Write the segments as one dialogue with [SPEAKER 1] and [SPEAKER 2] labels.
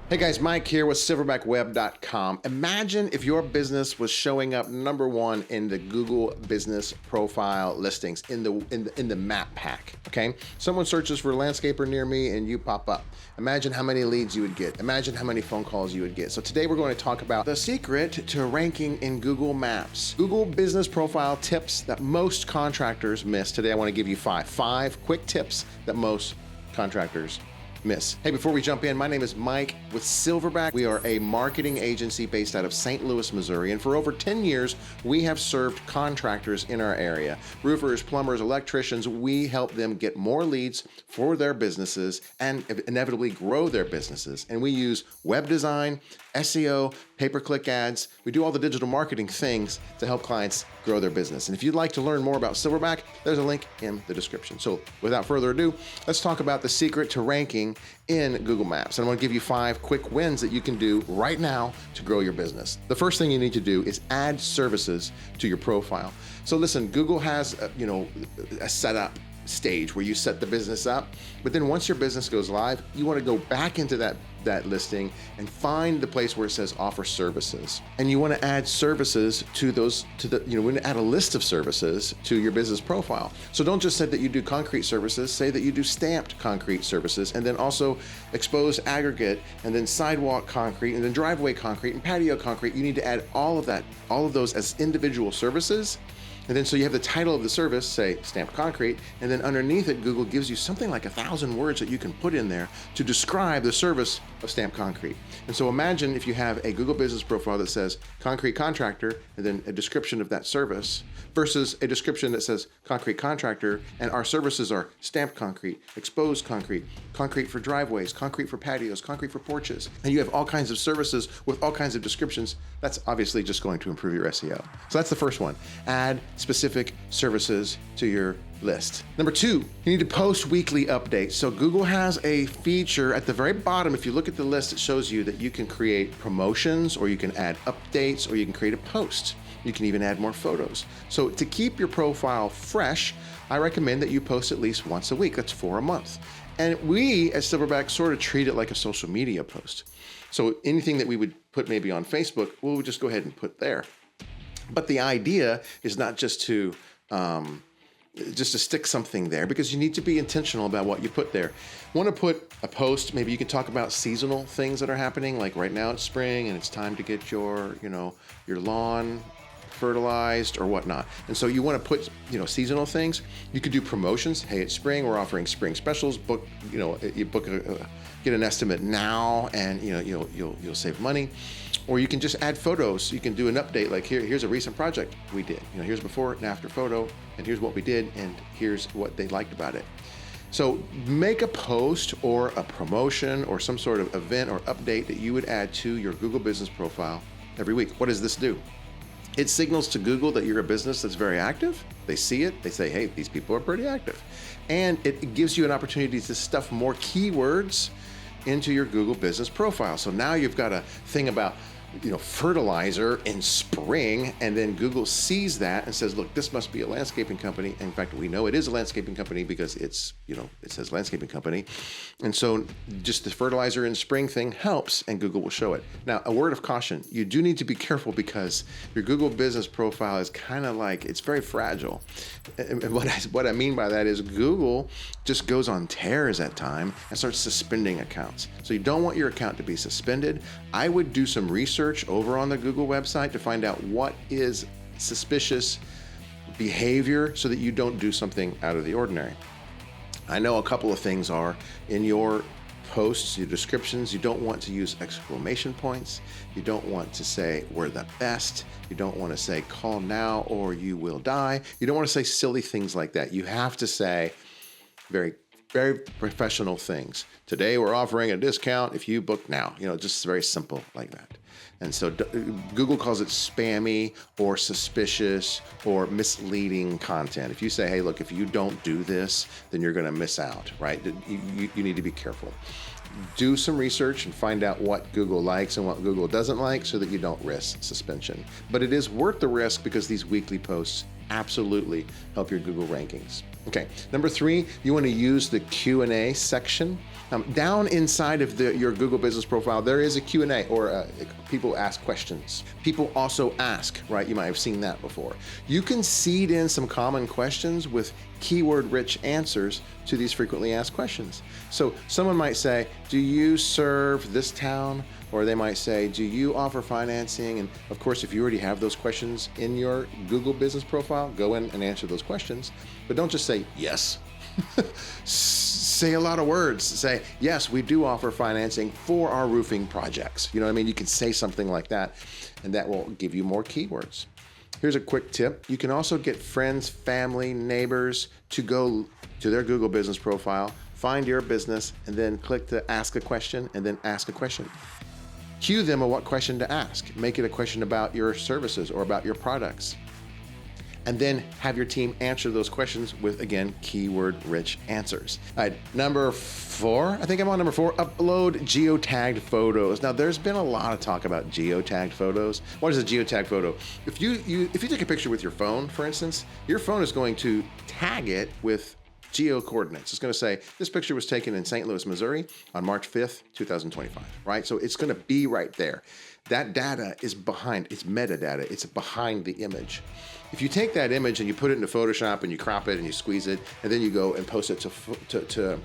[SPEAKER 1] Hey guys, Mike here with silverbackweb.com. Imagine if your business was showing up #1 in the Google business profile listings in the map pack, okay? Someone searches for landscaper near me and you pop up. Imagine how many leads you would get. Imagine how many phone calls you would get. So today we're going to talk about the secret to ranking in Google Maps. Google business profile tips that most contractors miss. Today I want to give you five quick tips that most contractors miss. Hey, before we jump in, my name is Mike with Silverback. We are a marketing agency based out of St. Louis, Missouri, and for over 10 years, we have served contractors in our area. Roofers, plumbers, electricians, we help them get more leads for their businesses and inevitably grow their businesses. And we use web design, SEO, pay-per-click ads. We do all the digital marketing things to help clients grow their business. And if you'd like to learn more about Silverback, there's a link in the description. So without further ado, let's talk about the secret to ranking in Google Maps. And I want to give you 5 quick wins that you can do right now to grow your business. The first thing you need to do is add services to your profile. So listen, Google has a setup stage where you set the business up, but then once your business goes live, you want to go back into that listing and find the place where it says offer services. And you want to add services to those, you want to add a list of services to your business profile. So don't just say that you do concrete services, say that you do stamped concrete services, and then also exposed aggregate, and then sidewalk concrete, and then driveway concrete, and patio concrete. You need to add all of those as individual services. And then so you have the title of the service, say stamped concrete, and then underneath it, Google gives you something like 1,000 words that you can put in there to describe the service of stamped concrete. And so imagine if you have a Google business profile that says concrete contractor, and then a description of that service, versus a description that says concrete contractor, and our services are stamped concrete, exposed concrete, concrete for driveways, concrete for patios, concrete for porches, and you have all kinds of services with all kinds of descriptions. That's obviously just going to improve your SEO. So that's the first one. Add specific services to your list. Number 2, you need to post weekly updates. So Google has a feature at the very bottom. If you look at the list, it shows you that you can create promotions, or you can add updates, or you can create a post. You can even add more photos. So to keep your profile fresh, I recommend that you post at least once a week. That's 4 a month. And we at Silverback sort of treat it like a social media post. So anything that we would put maybe on Facebook, we'll just go ahead and put there. But the idea is not just to stick something there, because you need to be intentional about what you put there. Want to put a post, maybe you can talk about seasonal things that are happening, like right now it's spring and it's time to get your lawn fertilized or whatnot. And so you want to put, seasonal things. You could do promotions. Hey, it's spring, we're offering spring specials. Book, you book get an estimate now, and you'll save money. Or you can just add photos. You can do an update, like here's a recent project we did. Here's before and after photo, and here's what we did, and here's what they liked about it. So make a post or a promotion or some sort of event or update that you would add to your Google business profile every week. What does this do? It signals to Google that you're a business that's very active. They see it, they say, hey, these people are pretty active. And it gives you an opportunity to stuff more keywords into your Google business profile. So now you've got a thing about fertilizer in spring, and then Google sees that and says, look, this must be a landscaping company. In fact, we know it is a landscaping company because it's, it says landscaping company. And so just the fertilizer in spring thing helps, and Google will show it. Now, a word of caution, you do need to be careful, because your Google business profile is kind of like, it's very fragile. And what I mean by that is Google just goes on tears at time and starts suspending accounts. So you don't want your account to be suspended. I would do some research over on the Google website to find out what is suspicious behavior, so that you don't do something out of the ordinary. I know a couple of things are in your posts, your descriptions. You don't want to use exclamation points. You don't want to say we're the best. You don't want to say call now or you will die. You don't want to say silly things like that. You have to say very professional things. Today we're offering a discount if you book now. Just very simple like that. And so Google calls it spammy or suspicious or misleading content. If you say, hey, look, if you don't do this, then you're going to miss out, right? You need to be careful. Do some research and find out what Google likes and what Google doesn't like, so that you don't risk suspension. But it is worth the risk, because these weekly posts absolutely help your Google rankings. Okay, number 3, you want to use the Q&A section. Down inside of your Google Business Profile, there is a Q&A, or people ask questions. People also ask, right? You might have seen that before. You can seed in some common questions with keyword-rich answers to these frequently asked questions. So someone might say, do you serve this town? Or they might say, do you offer financing? And of course, if you already have those questions in your Google Business Profile, go in and answer those questions. But don't just say yes. Say a lot of words. Say, yes, we do offer financing for our roofing projects. You know what I mean? You can say something like that, and that will give you more keywords. Here's a quick tip. You can also get friends, family, neighbors to go to their Google Business Profile, find your business, and then click to ask a question, and then ask a question. Cue them on what question to ask. Make it a question about your services or about your products. And then have your team answer those questions with, again, keyword-rich answers. All right, number 4, I think I'm on number 4, upload geotagged photos. Now, there's been a lot of talk about geotagged photos. What is a geotagged photo? If you take a picture with your phone, for instance, your phone is going to tag it with geo coordinates. It's going to say, this picture was taken in St. Louis, Missouri on March 5th, 2025, right? So it's going to be right there. That data is behind, it's metadata, it's behind the image. If you take that image and you put it into Photoshop and you crop it and you squeeze it, and then you go and post it to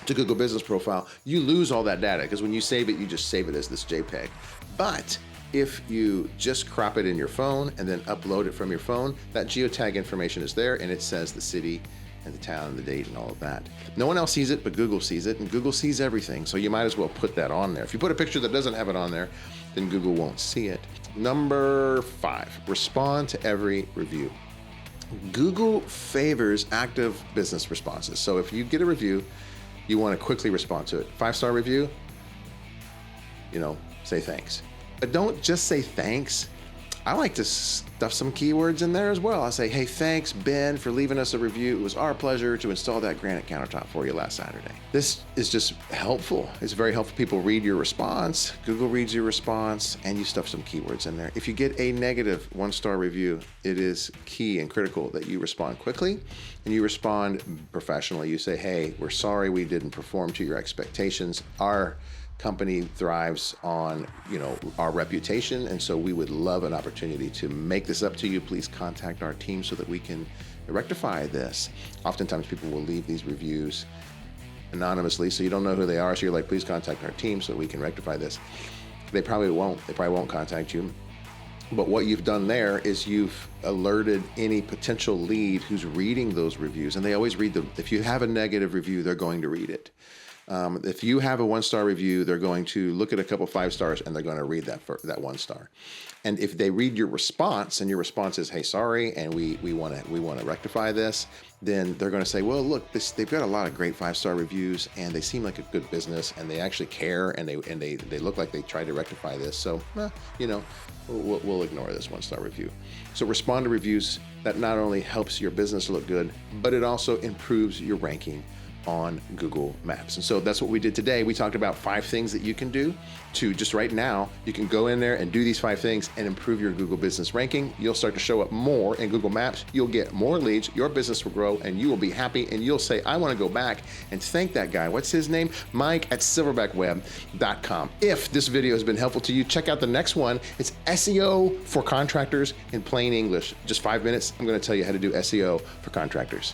[SPEAKER 1] Google Business Profile, you lose all that data, because when you save it, you just save it as this JPEG. But if you just crop it in your phone and then upload it from your phone, that geotag information is there, and it says the city and the town and the date and all of that. No one else sees it, but Google sees it, and Google sees everything, so you might as well put that on there. If you put a picture that doesn't have it on there, then Google won't see it. Number 5, respond to every review. Google favors active business responses. So if you get a review, you want to quickly respond to it. 5-star review, say thanks. But don't just say thanks. I like to stuff some keywords in there as well. I say, hey, thanks, Ben, for leaving us a review. It was our pleasure to install that granite countertop for you last Saturday. This is just helpful. It's very helpful. People read your response, Google reads your response, and you stuff some keywords in there. If you get a negative 1-star review, it is key and critical that you respond quickly and you respond professionally. You say, hey, we're sorry we didn't perform to your expectations. Our company thrives on our reputation, and so we would love an opportunity to make this up to you. Please contact our team so that we can rectify this. Oftentimes people will leave these reviews anonymously, so you don't know who they are, so you're like, please contact our team so we can rectify this. They probably won't contact you, but what you've done there is you've alerted any potential lead who's reading those reviews, and they always read them. If you have a negative review, they're going to read it. If you have a 1-star review, they're going to look at a couple 5 stars and they're going to read that 1 star. And if they read your response and your response is, hey, sorry, and we want to rectify this, then they're going to say, well, look, they've got a lot of great 5-star reviews and they seem like a good business and they actually care and they look like they tried to rectify this. So, we'll ignore this 1-star review. So respond to reviews. That not only helps your business look good, but it also improves your ranking on Google Maps. And so that's what we did today. We talked about 5 things that you can do to just right now. You can go in there and do these 5 things and improve your Google business ranking. You'll start to show up more in Google Maps. You'll get more leads. Your business will grow and you will be happy. And you'll say, I want to go back and thank that guy. What's his name? Mike at silverbackweb.com. If this video has been helpful to you, check out the next one. It's SEO for contractors in plain English. Just 5 minutes. I'm going to tell you how to do SEO for contractors.